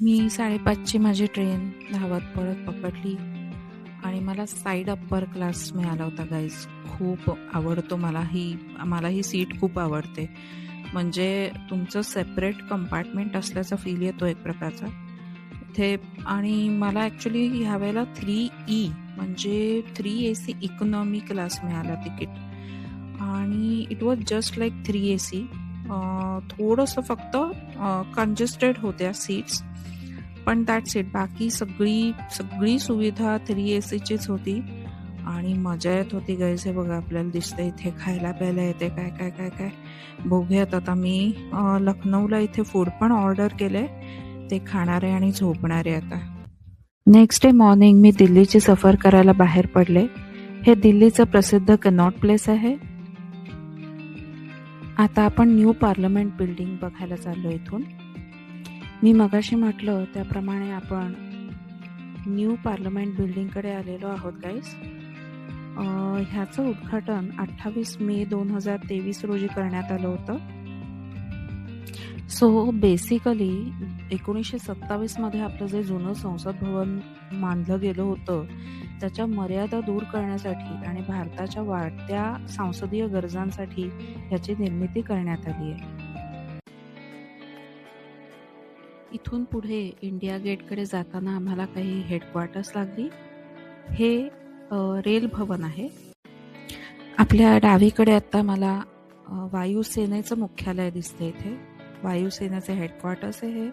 मी 5:30ची माझी ट्रेन धावत पळत पकडली आणि मला साईड अप्पर क्लास मिळाला होता गाईज. खूप आवडतो मला ही सीट खूप आवडते. म्हणजे तुमचं सेपरेट कंपार्टमेंट असल्याचा फील येतो एक प्रकारचा इथे. आणि मला ॲक्च्युली ह्यावेळेला 3E म्हणजे 3AC इकॉनॉमी क्लास मिळाला तिकीट. आणि it was just like 3AC. थोडंसं फक्त कंजेस्टेड होत्या सीट्स, पण दॅट्स इट. बाकी सगळी सुविधा 3ACचीच होती आणि मजा येत होती गाईज. हे बघा आपल्याला दिसतंय इथे खायला प्यायला येते काय काय काय काय. बघूयात आता. मी लखनौला इथे फूड पण ऑर्डर केलंय, ते खाणारे आणि झोपणारे आता. नेक्स्ट डे मॉर्निंग मी दिल्लीची सफर करायला बाहेर पडले. हे दिल्लीचं प्रसिद्ध कनॉट प्लेस आहे. आता आपण न्यू पार्लमेंट बिल्डिंग बघायला चाललो इथून. मी मगाशी म्हटलं त्याप्रमाणे आपण न्यू पार्लमेंट बिल्डिंगकडे आलेलो आहोत गाईज. ह्याचं उद्घाटन 28 मे 2023 रोजी करण्यात आलं होतं. सो बेसिकली 1927 मध्ये आपलं जे जुनं संसद भवन बांधलं गेलं होतं त्याच्या मर्यादा दूर करण्यासाठी आणि भारताच्या वाढत्या संसदीय गरजांसाठी ह्याची निर्मिती करण्यात आली आहे. इथून पुढे इंडिया गेटकडे जाताना आम्हाला काही हेडक्वार्टर्स लागली. हे रेल भवन आहे. आपल्या डावीकडे आता मला वायुसेनेचं मुख्यालय दिसते. इथे वायुसेनेचे हेडक्वार्टर्स आहे हे.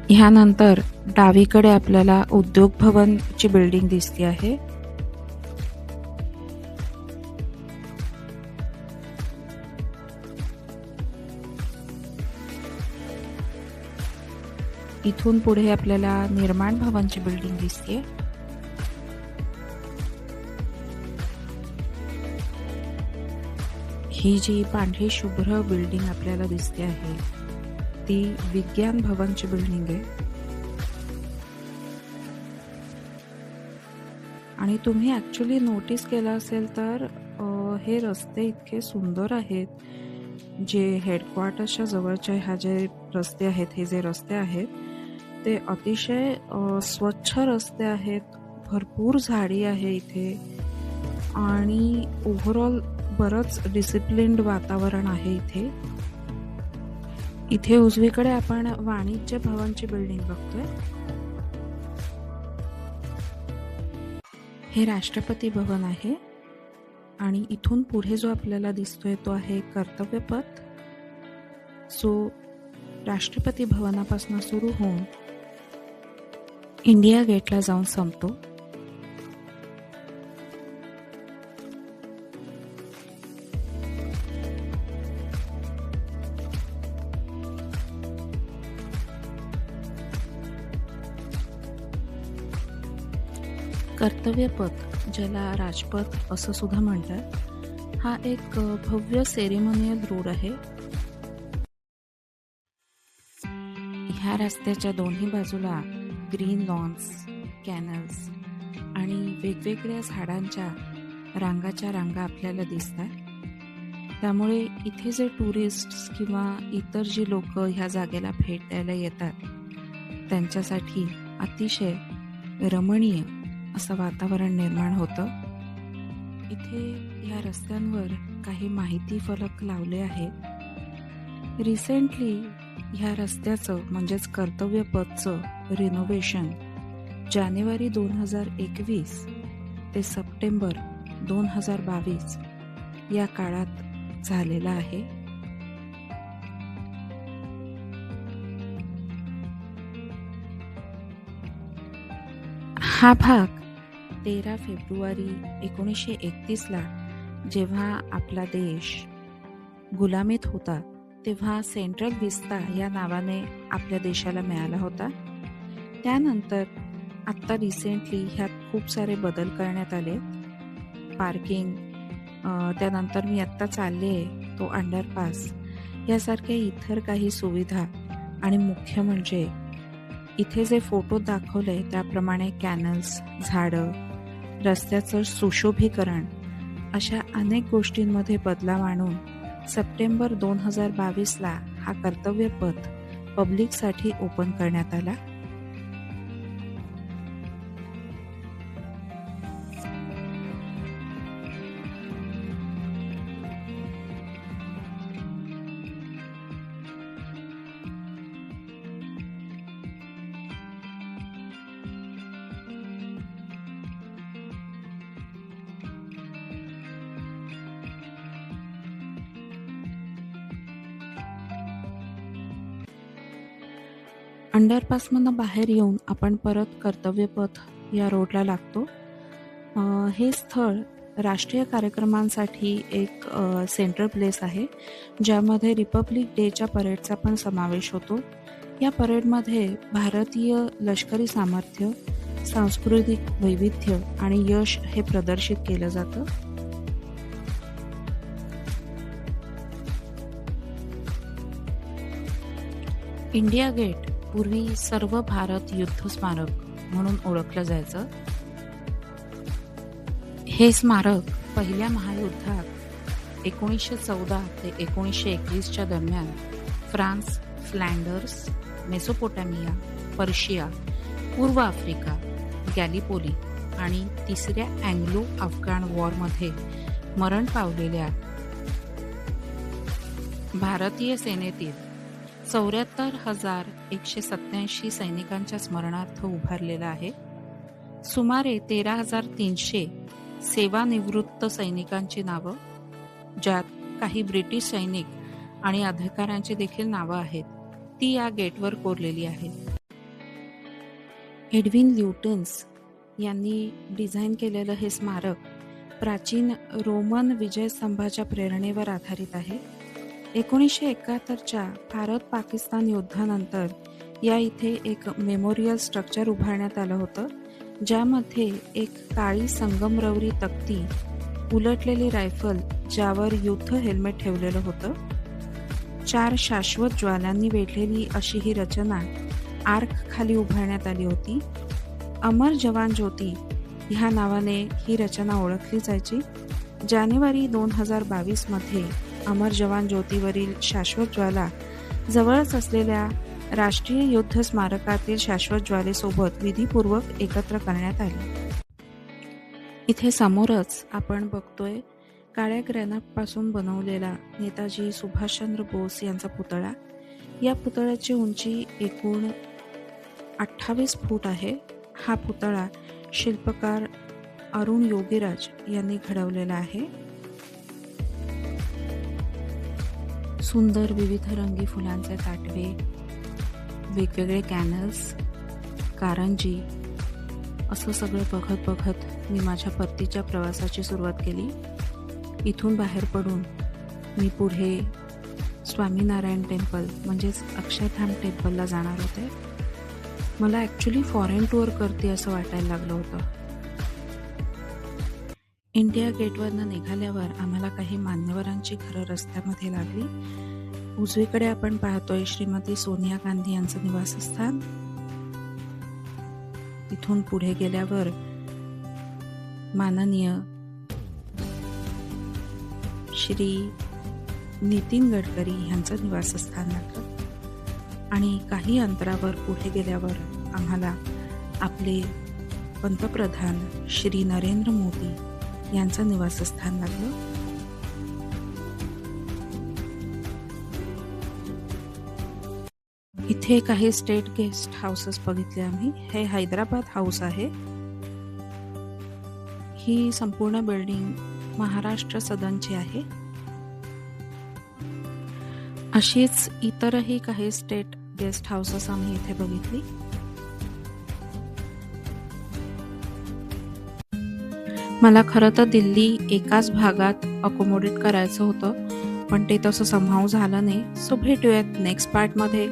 ह्यानंतर डावीकडे आपल्याला उद्योग भवनची बिल्डिंग दिसते आहे. इथून पुढे आपल्याला निर्माण भवनची बिल्डिंग दिसते. ही जी पांढरी शुभ्र बिल्डिंग आपल्याला दिसते आहे ती विज्ञान भवनची बिल्डिंग आहे. आणि तुम्ही ॲक्च्युली नोटीस केलं असेल तर हे रस्ते इतके सुंदर आहेत. जे हेडक्वार्टर्सच्या जवळचे ह्या जे रस्ते आहेत, हे जे रस्ते आहेत ते अतिशय स्वच्छ रस्ते आहेत. भरपूर झाडी आहे इथे आणि ओव्हरऑल बरंच डिसिप्लिन्ड वातावरण आहे इथे. इथे उजवीकडे आपण वाणिज्य भवनची बिल्डिंग बघतोय. हे राष्ट्रपती भवन आहे आणि इथून पुढे जो आपल्याला दिसतोय तो आहे कर्तव्य पथ. सो राष्ट्रपती भवनापासून सुरू होऊन इंडिया गेटला जाऊन संपतो. कर्तव्य पथ, ज्याला राजपथ असं सुद्धा म्हणतात, हा एक भव्य सेरेमोनियल रोड आहे. ह्या रस्त्याच्या दोन्ही बाजूला ग्रीन लॉन्स, कॅनल्स आणि वेगवेगळ्या झाडांच्या रांगाच्या रांगा आपल्याला दिसतात. त्यामुळे इथे जे टुरिस्ट्स किंवा इतर जी लोक ह्या जागेला भेट द्यायला येतात त्यांच्यासाठी अतिशय रमणीय असं वातावरण निर्माण होतं. इथे ह्या रस्त्यांवर काही माहिती फलक लावले आहेत. रिसेंटली ह्या रस्त्याचं म्हणजेच कर्तव्य पथचं रिनोव्हेशन जानेवारी 2021 ते सप्टेंबर 2022 या काळात झालेलं आहे. हा भाग 13 फेब्रुवारी 1931ला जेव्हा आपला देश गुलामीत होता तेव्हा सेंट्रल विस्ता या नावाने आपल्या देशाला मिळाला होता. त्यानंतर आत्ता रिसेंटली ह्यात खूप सारे बदल करण्यात आले. पार्किंग, त्यानंतर मी आत्ता चालले तो अंडरपास, यासारख्या इतर काही सुविधा आणि मुख्य म्हणजे इथे जे फोटो दाखवले त्याप्रमाणे कॅनल्स, झाडं, रस्त्याचं सुशोभीकरण अशा अनेक गोष्टींमध्ये बदलाव आणून सप्टेंबर 2022ला हा कर्तव्य पथ पब्लिकसाठी ओपन करण्यात आला. अंडरपासमधनं बाहेर येऊन आपण परत कर्तव्यपथ या रोडला लागतो. हे स्थळ राष्ट्रीय कार्यक्रमांसाठी एक सेंट्रल प्लेस आहे, ज्यामध्ये रिपब्लिक डेच्या परेडचा पण समावेश होतो. या परेडमध्ये भारतीय लष्करी सामर्थ्य, सांस्कृतिक वैविध्य आणि यश हे प्रदर्शित केलं जातं. इंडिया गेट पूर्वी सर्व भारत युद्ध स्मारक म्हणून ओळखलं जायचं. हे स्मारक पहिल्या महायुद्धात 1914 ते 1921च्या दरम्यान फ्रान्स, फ्लँडर्स, मेसोपोटॅमिया, पर्शिया, पूर्व आफ्रिका, गॅलिपोली आणि तिसऱ्या अँग्लो अफगाण वॉरमध्ये मरण पावलेल्या भारतीय सेनेतील 74,187 सैनिकांच्या स्मरणार्थ उभारलेला आहे. सुमारे 13,300 सेवानिवृत्त सैनिकांची नावं, ज्यात काही ब्रिटिश सैनिक आणि अधिकाऱ्यांची देखील नावं आहेत, ती या गेटवर कोरलेली आहेत. एडविन ल्युटन्स यांनी डिझाईन केलेलं हे स्मारक प्राचीन रोमन विजयस्तंभाच्या प्रेरणेवर आधारित आहे. 1971च्या भारत-पाकिस्तान युद्धानंतर या इथे एक मेमोरियल स्ट्रक्चर उभारण्यात आलं होतं, ज्यामध्ये एक काळी संगमरवरी तक्ती, उलटलेली रायफल ज्यावर युद्ध हेल्मेट ठेवलेलं होतं, 4 शाश्वत ज्वालांनी वेढलेली अशी ही रचना आर्क खाली उभारण्यात आली होती. अमर जवान ज्योती ह्या नावाने ही रचना ओळखली जायची. जानेवारी 2022मध्ये अमर जवान ज्योतीवरील शाश्वत ज्वाला जवळच असलेल्या राष्ट्रीय युद्ध स्मारकातील शाश्वत ज्वालेसोबत विधीपूर्वक एकत्र करण्यात आली. इथे समोरच आपण बघतोय काळ्या ग्रॅनाइटपासून बनवलेला नेताजी सुभाषचंद्र बोस यांचा पुतळा. या पुतळ्याची उंची एकूण 28 फूट आहे. हा पुतळा शिल्पकार अरुण योगीराज यांनी घडवलेला आहे. सुंदर विविध रंगी फुलांचे ताटवे, वेगवेगळे कॅनल्स, कारंजी असं सगळं बघत बघत मी माझ्या परतीच्या प्रवासाची सुरुवात केली. इथून बाहेर पडून मी पुढे स्वामीनारायण टेम्पल म्हणजेच अक्षरधाम टेम्पलला जाणार होते. मला ॲक्च्युली फॉरेन टूर करते असं वाटायला लागलं होतं. इंडिया गेटवरनं निघाल्यावर आम्हाला काही मान्यवरांची घरं रस्त्यामध्ये लागली. उजवीकडे आपण पाहतोय श्रीमती सोनिया गांधी यांचं निवासस्थान. तिथून पुढे गेल्यावर माननीय श्री नितीन गडकरी यांचं निवासस्थान लागलं आणि काही अंतरावर पुढे गेल्यावर आम्हाला आपले पंतप्रधान श्री नरेंद्र मोदी यांचं निवासस्थान लागलं. इथे काही स्टेट गेस्ट हाऊसेस बघितले आम्ही. हे हैदराबाद हाऊस आहे. ही संपूर्ण बिल्डिंग महाराष्ट्र सदनची आहे. अशीच इतरही काही स्टेट गेस्ट हाऊसेस आम्ही इथे बघितली. मला खरं तर दिल्ली एकाच भागात अकोमोडेट करायचं होतं, पण ते तसं संभाव झालं नाही. सो भेटूयात नेक्स्ट पार्टमध्ये.